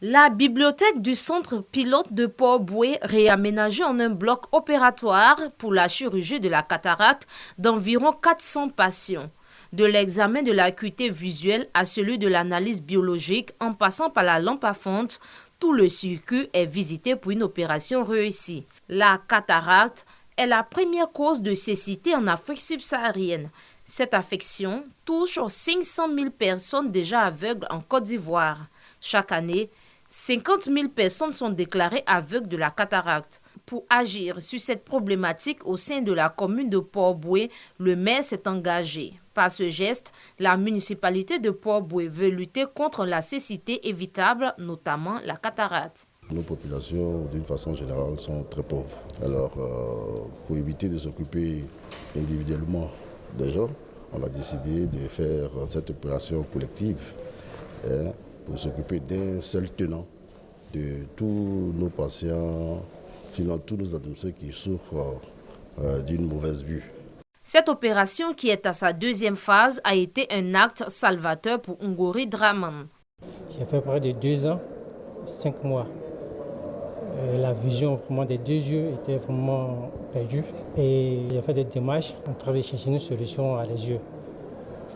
La bibliothèque du centre pilote de Port-Bouët, réaménagée en un bloc opératoire pour la chirurgie de la cataracte d'environ 400 patients. De l'examen de l'acuité visuelle à celui de l'analyse biologique en passant par la lampe à fonte, tout le circuit est visité pour une opération réussie. La cataracte est la première cause de cécité en Afrique subsaharienne. Cette affection touche 500 000 personnes déjà aveugles en Côte d'Ivoire. Chaque année, 50 000 personnes sont déclarées aveugles de la cataracte. Pour agir sur cette problématique au sein de la commune de Port-Bouët, le maire s'est engagé. Par ce geste, la municipalité de Port-Bouët veut lutter contre la cécité évitable, notamment la cataracte. Nos populations, d'une façon générale, sont très pauvres. Alors, pour éviter de s'occuper individuellement des gens, on a décidé de faire cette opération collective pour s'occuper d'un seul tenant de tous nos patients, sinon tous nos administrés qui souffrent d'une mauvaise vue. Cette opération, qui est à sa deuxième phase, a été un acte salvateur pour Ngori Draman. J'ai fait près de 2 ans, 5 mois. La vision vraiment des 2 yeux était vraiment perdue. Et j'ai fait des démarches en train de chercher une solution à les yeux.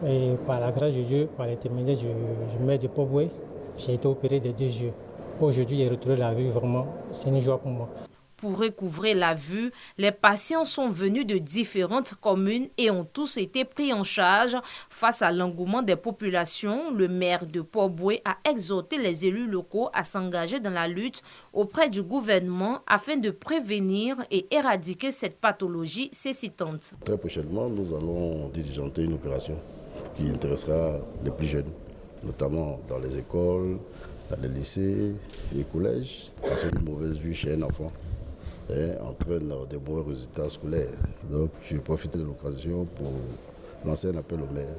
Et par la grâce de Dieu, par l'intermédiaire du maire de Port-Bouët, j'ai été opéré des 2 yeux. Aujourd'hui, j'ai retrouvé la vue, vraiment, c'est une joie pour moi. Pour recouvrer la vue, les patients sont venus de différentes communes et ont tous été pris en charge. Face à l'engouement des populations, le maire de Port-Bouët a exhorté les élus locaux à s'engager dans la lutte auprès du gouvernement afin de prévenir et éradiquer cette pathologie cécitante. Très prochainement, nous allons diligenter une opération qui intéressera les plus jeunes, notamment dans les écoles, dans les lycées, les collèges, parce qu'une mauvaise vue chez un enfant entraîne des bons résultats scolaires. Donc, je profite de l'occasion pour lancer un appel au maire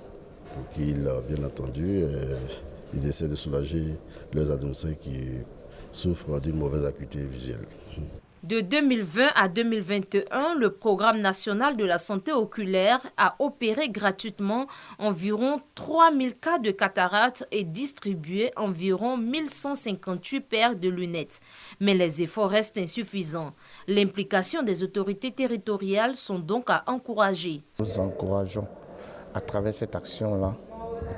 pour qu'ils, bien entendu, ils essaient de soulager leurs administrés qui souffrent d'une mauvaise acuité visuelle. De 2020 à 2021, le programme national de la santé oculaire a opéré gratuitement environ 3000 cas de cataracte et distribué environ 1158 paires de lunettes. Mais les efforts restent insuffisants. L'implication des autorités territoriales sont donc à encourager. Nous encourageons à travers cette action-là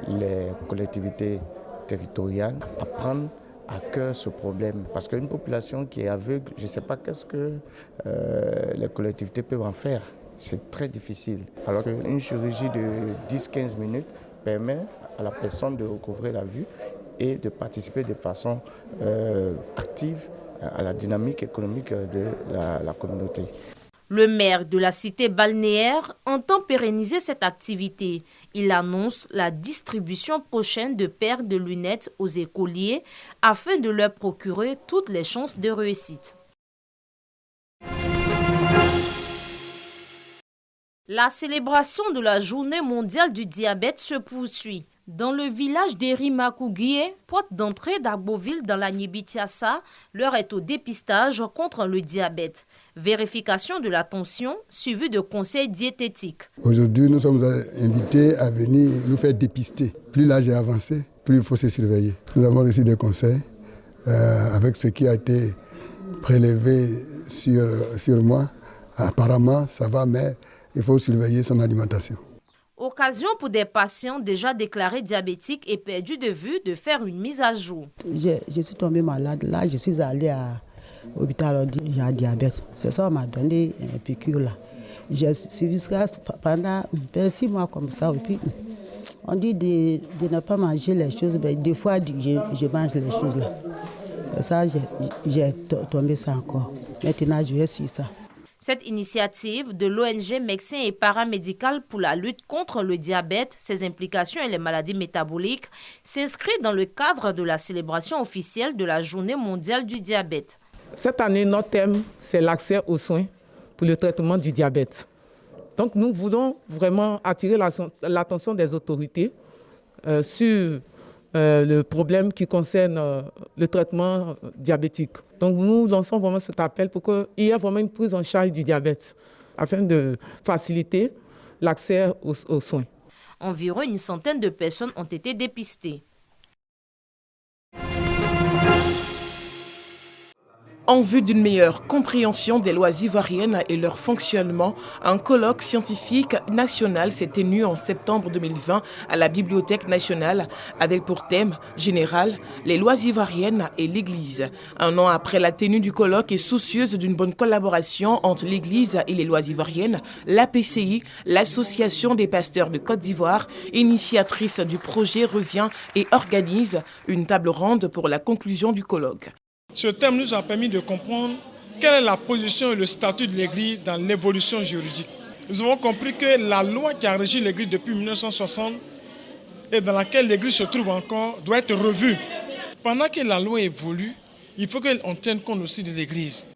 les collectivités territoriales à prendre à cœur ce problème. Parce qu'une population qui est aveugle, je ne sais pas qu'est-ce que les collectivités peuvent en faire. C'est très difficile. Alors qu'une chirurgie de 10-15 minutes permet à la personne de recouvrer la vue et de participer de façon active à la dynamique économique de la communauté. Le maire de la cité balnéaire entend pérenniser cette activité. Il annonce la distribution prochaine de paires de lunettes aux écoliers afin de leur procurer toutes les chances de réussite. La célébration de la Journée mondiale du diabète se poursuit. Dans le village d'Erimakouguié, porte d'entrée d'Arboville dans la Nibi-Tiassa, l'heure est au dépistage contre le diabète. Vérification de la tension, suivie de conseils diététiques. Aujourd'hui, nous sommes invités à venir nous faire dépister. Plus l'âge est avancé, plus il faut se surveiller. Nous avons reçu des conseils avec ce qui a été prélevé sur moi. Apparemment, ça va, mais il faut surveiller son alimentation. Occasion pour des patients déjà déclarés diabétiques et perdus de vue de faire une mise à jour. Je suis tombée malade. Là, je suis allée à l'hôpital, on dit j'ai un diabète. C'est ça, on m'a donné une piqûre là. J'ai suivi ça pendant 6 mois comme ça. Et puis, on dit de ne pas manger les choses, mais des fois, je mange les choses là. Et ça, j'ai tombé ça encore. Maintenant, je vais suivre ça. Cette initiative de l'ONG Médecins et Paramédicales pour la lutte contre le diabète, ses implications et les maladies métaboliques s'inscrit dans le cadre de la célébration officielle de la Journée mondiale du diabète. Cette année, notre thème, c'est l'accès aux soins pour le traitement du diabète. Donc nous voulons vraiment attirer l'attention des autorités sur le problème qui concerne le traitement diabétique. Donc nous lançons vraiment cet appel pour qu'il y ait vraiment une prise en charge du diabète afin de faciliter l'accès aux soins. Environ une centaine de personnes ont été dépistées. En vue d'une meilleure compréhension des lois ivoiriennes et leur fonctionnement, un colloque scientifique national s'est tenu en septembre 2020 à la Bibliothèque nationale avec pour thème général les lois ivoiriennes et l'Église. Un an après la tenue du colloque et soucieuse d'une bonne collaboration entre l'Église et les lois ivoiriennes, l'APCI, l'Association des pasteurs de Côte d'Ivoire, initiatrice du projet, revient et organise une table ronde pour la conclusion du colloque. Ce thème nous a permis de comprendre quelle est la position et le statut de l'Église dans l'évolution juridique. Nous avons compris que la loi qui a régi l'Église depuis 1960 et dans laquelle l'Église se trouve encore doit être revue. Pendant que la loi évolue, il faut qu'on tienne compte aussi de l'Église.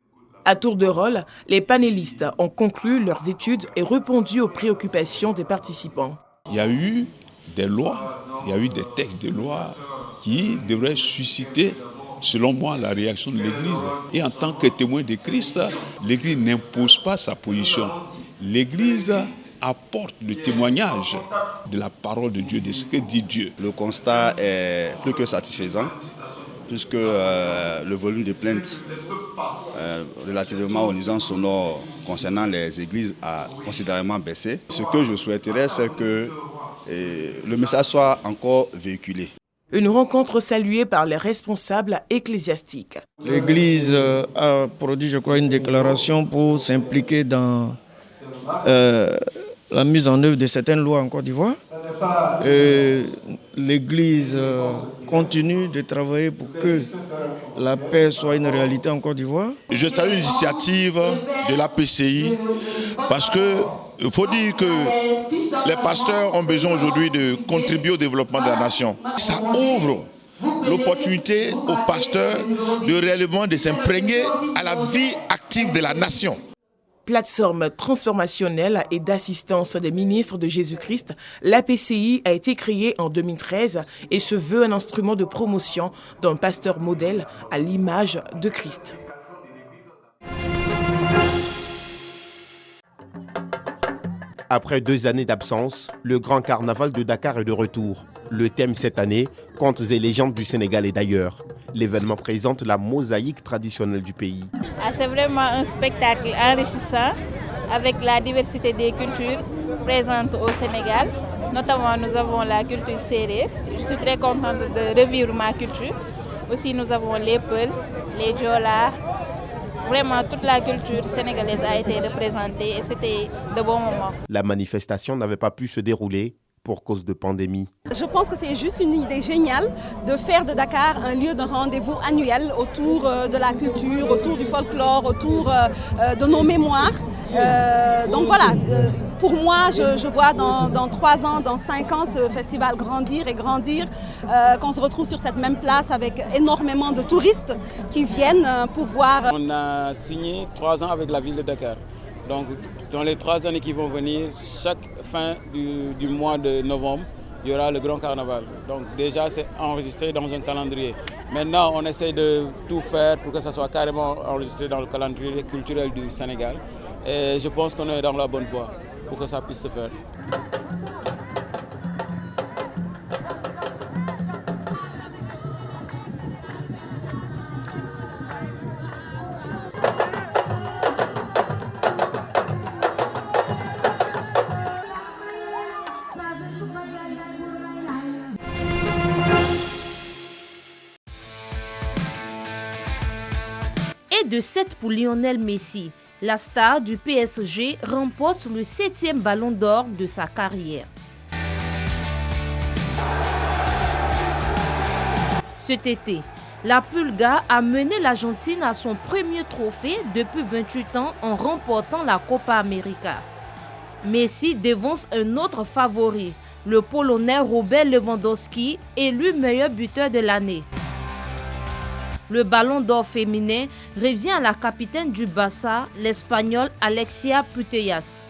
À tour de rôle, les panélistes ont conclu leurs études et répondu aux préoccupations des participants. Il y a eu des lois, il y a eu des textes de loi qui devraient susciter, selon moi, la réaction de l'Église. Et en tant que témoin de Christ, l'Église n'impose pas sa position. L'Église apporte le témoignage de la parole de Dieu, de ce que dit Dieu. Le constat est plus que satisfaisant, puisque le volume de plaintes relativement aux nuisances sonores concernant les églises a considérablement baissé. Ce que je souhaiterais, c'est que le message soit encore véhiculé. Une rencontre saluée par les responsables ecclésiastiques. L'Église a produit, je crois, une déclaration pour s'impliquer dans la mise en œuvre de certaines lois en Côte d'Ivoire. L'Église continue de travailler pour que la paix soit une réalité en Côte d'Ivoire. Je salue l'initiative de l'APCI parce qu'il faut dire que les pasteurs ont besoin aujourd'hui de contribuer au développement de la nation. Ça ouvre l'opportunité aux pasteurs de réellement de s'imprégner à la vie active de la nation. Plateforme transformationnelle et d'assistance des ministres de Jésus-Christ, l'APCI a été créée en 2013 et se veut un instrument de promotion d'un pasteur modèle à l'image de Christ. Après 2 années d'absence, le grand carnaval de Dakar est de retour. Le thème cette année, contes et légendes du Sénégal et d'ailleurs. L'événement présente la mosaïque traditionnelle du pays. C'est vraiment un spectacle enrichissant avec la diversité des cultures présentes au Sénégal. Notamment, nous avons la culture sérère. Je suis très contente de revivre ma culture. Aussi, nous avons les Peuls, les Diola. Vraiment, toute la culture sénégalaise a été représentée et c'était de bons moments. La manifestation n'avait pas pu se dérouler pour cause de pandémie. Je pense que c'est juste une idée géniale de faire de Dakar un lieu de rendez-vous annuel autour de la culture, autour du folklore, autour de nos mémoires. Donc voilà, pour moi, je vois dans 3 ans, dans 5 ans, ce festival grandir et grandir, qu'on se retrouve sur cette même place avec énormément de touristes qui viennent pour voir. On a signé 3 ans avec la ville de Dakar. Donc, dans les 3 années qui vont venir, chaque fin du mois de novembre, il y aura le grand carnaval. Donc déjà, c'est enregistré dans un calendrier. Maintenant, on essaie de tout faire pour que ça soit carrément enregistré dans le calendrier culturel du Sénégal. Et je pense qu'on est dans la bonne voie pour que ça puisse se faire. De 7 pour Lionel Messi, la star du PSG remporte le 7e ballon d'or de sa carrière. Cet été, la Pulga a mené l'Argentine à son premier trophée depuis 28 ans en remportant la Copa América. Messi devance un autre favori, le Polonais Robert Lewandowski, élu meilleur buteur de l'année. Le ballon d'or féminin revient à la capitaine du Barça, l'Espagnole Alexia Putellas.